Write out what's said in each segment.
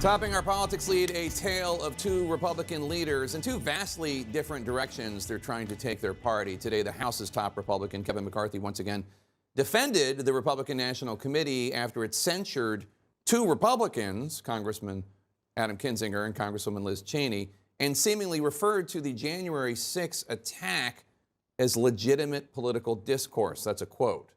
Topping our politics lead, a tale of two Republican leaders in two vastly different directions they're trying to take their party. Today, the House's top Republican, Kevin McCarthy, once again defended the Republican National Committee after it censured two Republicans, Congressman Adam Kinzinger and Congresswoman Liz Cheney, and seemingly referred to the January 6th attack as legitimate political discourse. That's a quote.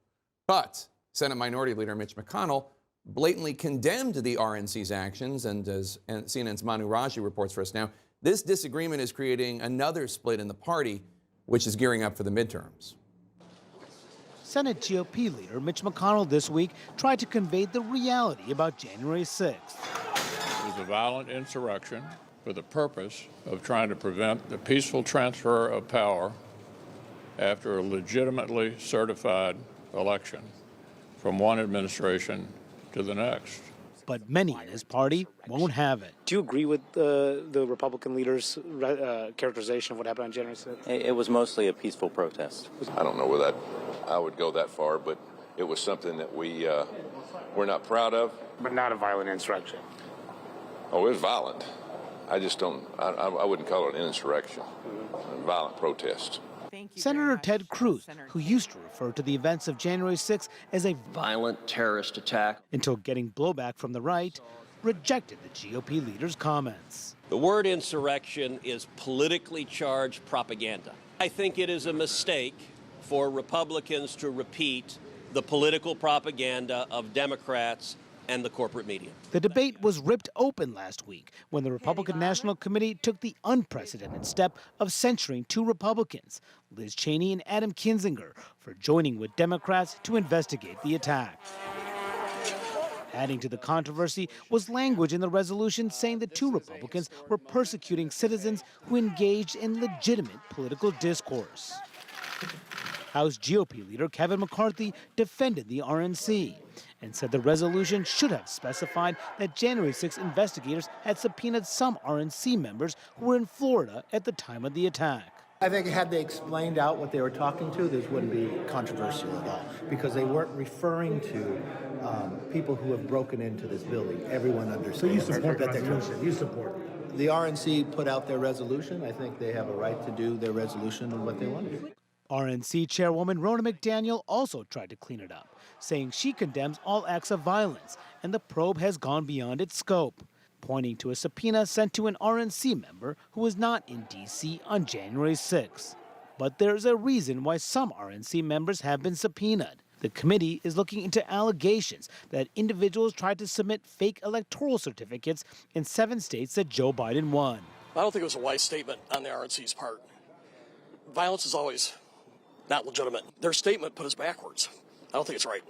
But Senate Minority Leader Mitch McConnell blatantly condemned the RNC's actions, and as CNN's Manu Raju reports for us now, this disagreement is creating another split in the party, which is gearing up for the midterms. Senate GOP leader Mitch McConnell this week tried to convey the reality about January 6th. It was a violent insurrection for the purpose of trying to prevent the peaceful transfer of power after a legitimately certified election from one administration to the next. But many in his party won't have it. Do you agree with the Republican leader's characterization of what happened on January 6th? It was mostly a peaceful protest. I don't know whether I would go that far, but it was something that we're not proud of. But not a violent insurrection. Oh, it was violent. I just don't, I wouldn't call it an insurrection, a violent protest. Senator Ted Cruz, who used to refer to the events of January 6th as a violent terrorist attack, until getting blowback from the right, rejected the GOP leader's comments. The word insurrection is politically charged propaganda. I think it is a mistake for Republicans to repeat the political propaganda of Democrats and the corporate media. The debate was ripped open last week when the Republican National Committee took the unprecedented step of censuring two Republicans, Liz Cheney and Adam Kinzinger, for joining with Democrats to investigate the attack. Adding to the controversy was language in the resolution saying the two Republicans were persecuting citizens who engaged in legitimate political discourse. House GOP leader Kevin McCarthy defended the RNC and said the resolution should have specified that January 6 investigators had subpoenaed some RNC members who were in Florida at the time of the attack. I think had they explained out what they were talking to, this wouldn't be controversial at all, because they weren't referring to people who have broken into this building. Everyone understands. So you support that resolution? You support it? The RNC put out their resolution. I think they have a right to do their resolution of what they want to do. RNC Chairwoman Rona McDaniel also tried to clean it up, saying she condemns all acts of violence and the probe has gone beyond its scope, pointing to a subpoena sent to an RNC member who was not in D.C. on January 6. But there's a reason why some RNC members have been subpoenaed. The committee is looking into allegations that individuals tried to submit fake electoral certificates in 7 states that Joe Biden won. I don't think it was a wise statement on the RNC's part. Violence is always not legitimate. Their statement put us backwards. I don't think it's right.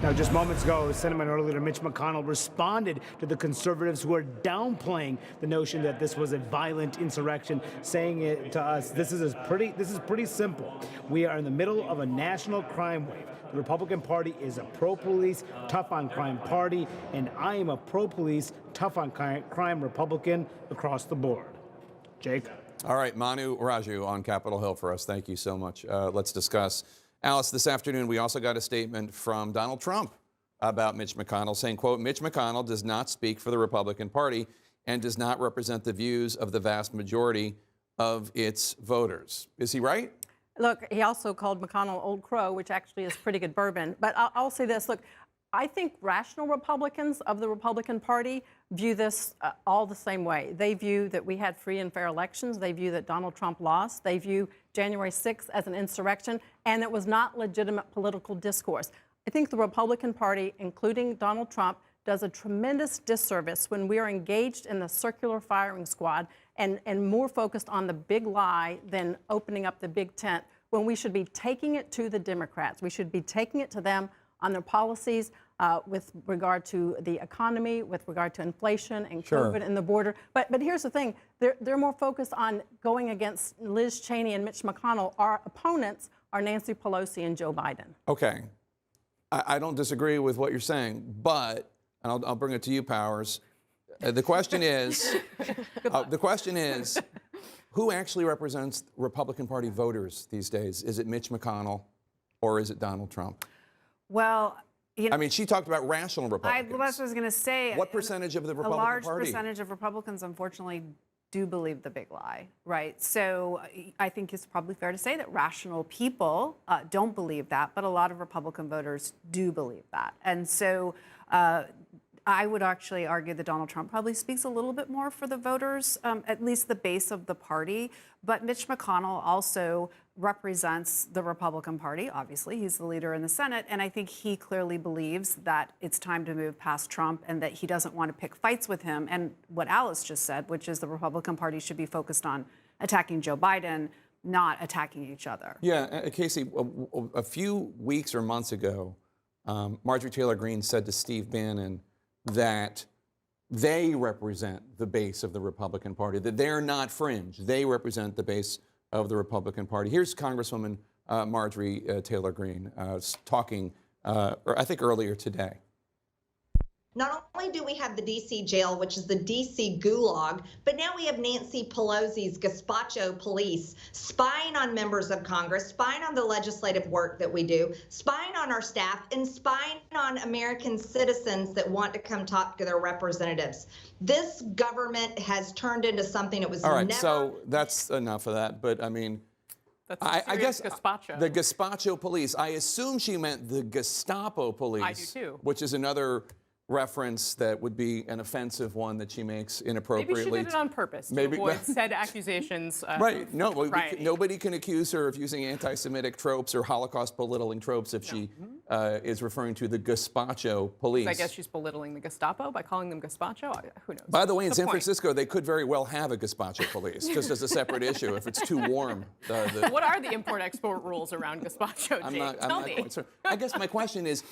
Now, just moments ago, Senate Minority Leader Mitch McConnell responded to the conservatives who are downplaying the notion that this was a violent insurrection, saying it to us, this is pretty simple. We are in the middle of a national crime wave. The Republican Party is a pro-police, tough-on-crime party, and I am a pro-police, tough-on-crime Republican across the board. Jake? All right, Manu Raju on Capitol Hill for us. Thank you so much. Let's discuss. Alice, this afternoon we also got a statement from Donald Trump about Mitch McConnell saying, quote, Mitch McConnell does not speak for the Republican Party and does not represent the views of the vast majority of its voters. Is he right? Look, he also called McConnell Old Crow, which actually is pretty good bourbon. But I'll say this. Look, I think rational Republicans of the Republican Party view this all the same way. They view that we had free and fair elections. They view that Donald Trump lost. They view January 6th as an insurrection, and it was not legitimate political discourse. I think the Republican Party, including Donald Trump, does a tremendous disservice when we are engaged in the circular firing squad and more focused on the big lie than opening up the big tent, when we should be taking it to the Democrats. We should be taking it to them on their policies with regard to the economy, with regard to inflation and COVID and the border. But here's the thing, they're more focused on going against Liz Cheney and Mitch McConnell. Our opponents are Nancy Pelosi and Joe Biden. Okay. I don't disagree with what you're saying, but, and I'll bring it to you, Powers. The question is, who actually represents Republican Party voters these days? Is it Mitch McConnell or is it Donald Trump? Well, You know, I mean, she talked about rational Republicans. That's what I was going to say. What percentage of the Republican Party? A large Party? percentage of Republicans, unfortunately, do believe the big lie, right? So I think it's probably fair to say that rational people don't believe that, but a lot of Republican voters do believe that. And so I would actually argue that Donald Trump probably speaks a little bit more for the voters, at least the base of the party. But Mitch McConnell also represents the Republican Party. Obviously, he's the leader in the Senate. And I think he clearly believes that it's time to move past Trump and that he doesn't want to pick fights with him. And what Alice just said, which is the Republican Party should be focused on attacking Joe Biden, not attacking each other. Yeah, Casey, a few weeks or months ago, Marjorie Taylor Green said to Steve Bannon that they represent the base of the Republican Party, that they're not fringe. They represent the base of the Republican Party. Here's Congresswoman Marjorie Taylor Green talking, I think, earlier today. Not only do we have the D.C. jail, which is the D.C. gulag, but now we have Nancy Pelosi's gazpacho police spying on members of Congress, spying on the legislative work that we do, spying on our staff, and spying on American citizens that want to come talk to their representatives. This government has turned into something it was All right, never. so that's enough of that. But I mean, I guess gazpacho. The gazpacho police, I assume she meant the Gestapo police. I do too. Which is another reference that would be an offensive one that she makes inappropriately. Maybe she did it on purpose to avoid said accusations. Right. No, nobody can accuse her of using anti-Semitic tropes or Holocaust belittling tropes if she is referring to the gazpacho police. I guess she's belittling the Gestapo by calling them gazpacho. Who knows? By the way, in San Francisco, they could very well have a gazpacho police, just as a separate issue if it's too warm. What are the import-export rules around gazpacho, Jake? Tell me. I guess my question is,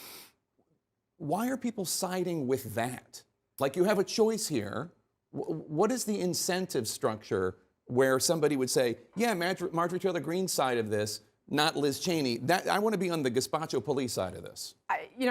why are people siding with that? Like, you have a choice here. What is the incentive structure where somebody would say, yeah, Marjorie Taylor Greene's side of this, not Liz Cheney. I want to be on the gazpacho police side of this.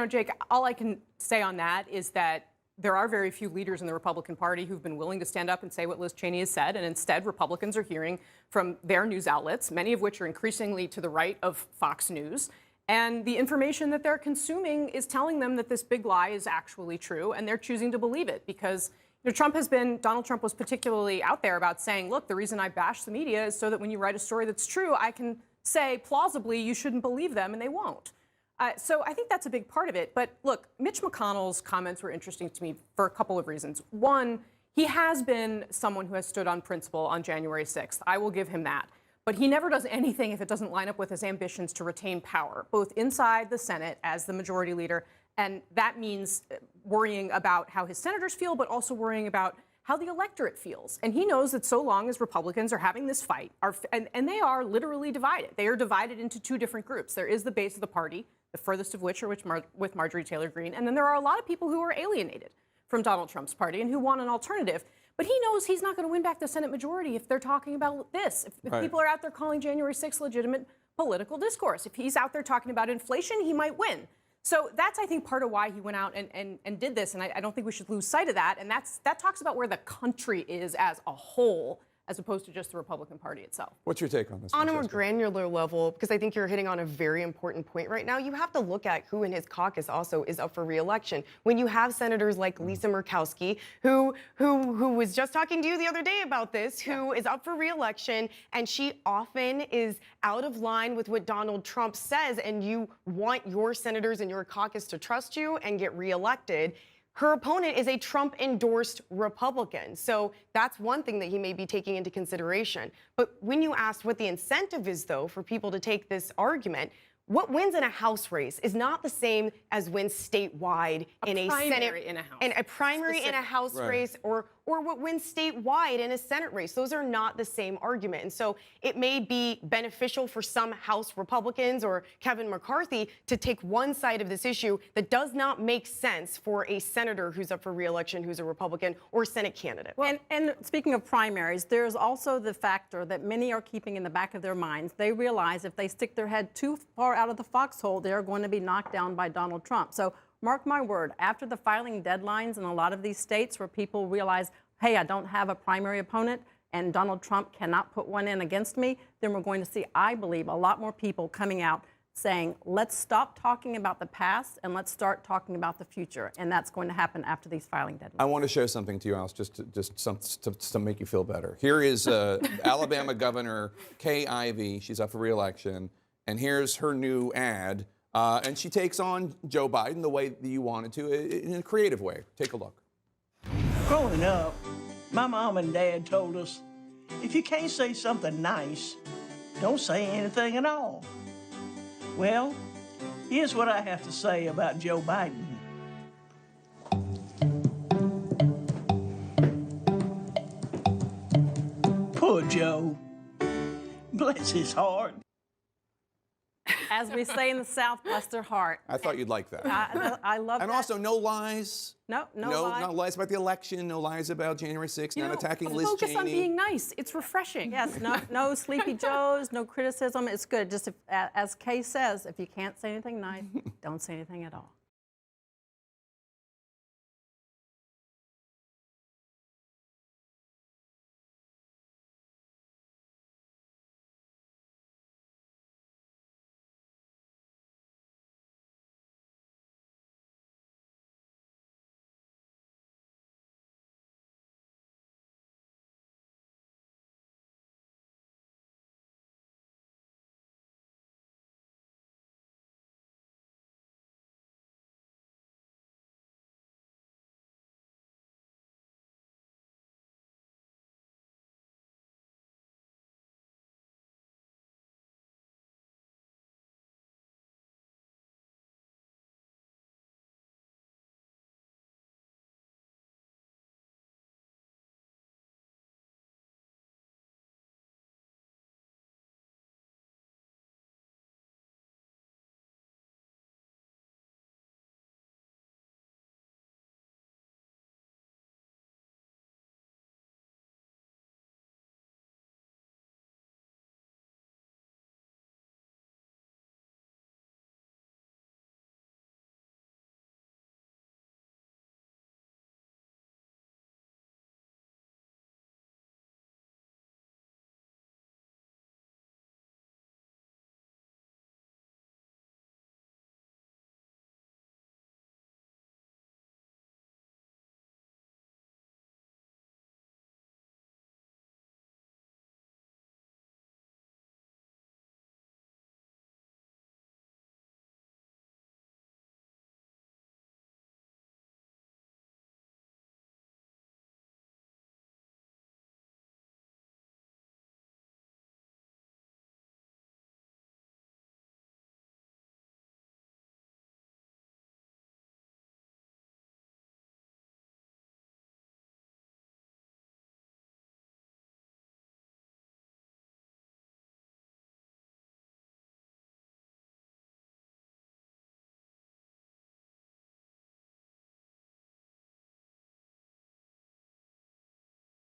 Jake, all I can say on that is that there are very few leaders in the Republican Party who've been willing to stand up and say what Liz Cheney has said, and instead Republicans are hearing from their news outlets, many of which are increasingly to the right of Fox News. And the information that they're consuming is telling them that this big lie is actually true, and they're choosing to believe it because Donald Trump was particularly out there about saying, look, the reason I bash the media is so that when you write a story that's true, I can say plausibly you shouldn't believe them, and they won't. So I think that's a big part of it. But look, Mitch McConnell's comments were interesting to me for a couple of reasons. One, he has been someone who has stood on principle on January 6th. I will give him that. But he never does anything if it doesn't line up with his ambitions to retain power, both inside the Senate as the majority leader, and that means worrying about how his senators feel, but also worrying about how the electorate feels. And he knows that so long as Republicans are having this fight, and they are literally divided. They are divided into two different groups. There is the base of the party, the furthest of which are with Marjorie Taylor Green, and then there are a lot of people who are alienated from Donald Trump's party and who want an alternative. But he knows he's not going to win back the Senate majority if they're talking about this. If people are out there calling January 6th legitimate political discourse. If he's out there talking about inflation, he might win. So that's, I think, part of why he went out and did this. And I don't think we should lose sight of that. And that talks about where the country is as a whole, as opposed to just the Republican Party itself. What's your take on this? On a more granular level, because I think you're hitting on a very important point right now, you have to look at who in his caucus also is up for re-election. When you have senators like Lisa Murkowski, who was just talking to you the other day about this, who is up for re-election, and she often is out of line with what Donald Trump says, and you want your senators and your caucus to trust you and get re-elected. Her opponent is a Trump-endorsed Republican. So that's one thing that he may be taking into consideration. But when you asked what the incentive is, though, for people to take this argument, what wins in a House race is not the same as wins statewide in a Senate, in a primary in a House race, or what wins statewide in a Senate race. Those are not the same argument. And so it may be beneficial for some House Republicans or Kevin McCarthy to take one side of this issue that does not make sense for a senator who's up for re-election who's a Republican or Senate candidate. Well, and speaking of primaries, there's also the factor that many are keeping in the back of their minds. They realize if they stick their head too far out of the foxhole, they're going to be knocked down by Donald Trump. So mark my word, after the filing deadlines in a lot of these states where people realize, hey, I don't have a primary opponent and Donald Trump cannot put one in against me, then we're going to see, I believe, a lot more people coming out saying, let's stop talking about the past and let's start talking about the future. And that's going to happen after these filing deadlines. I want to show something to you, Alice, just to make you feel better. Here is Alabama Governor Kay Ivey. She's up for re-election. And here's her new ad. And she takes on Joe Biden the way that you wanted to, in a creative way. Take a look. Growing up, my mom and dad told us, if you can't say something nice, don't say anything at all. Well, here's what I have to say about Joe Biden. Poor Joe. Bless his heart. As we say in the South, bless their heart. I thought you'd like that. I love that. And also, no lies. No lies about the election. No lies about January 6th. Not attacking Liz Cheney. Focus on being nice. It's refreshing. Yes, no sleepy Joes, no criticism. It's good. Just as Kay says, if you can't say anything nice, don't say anything at all.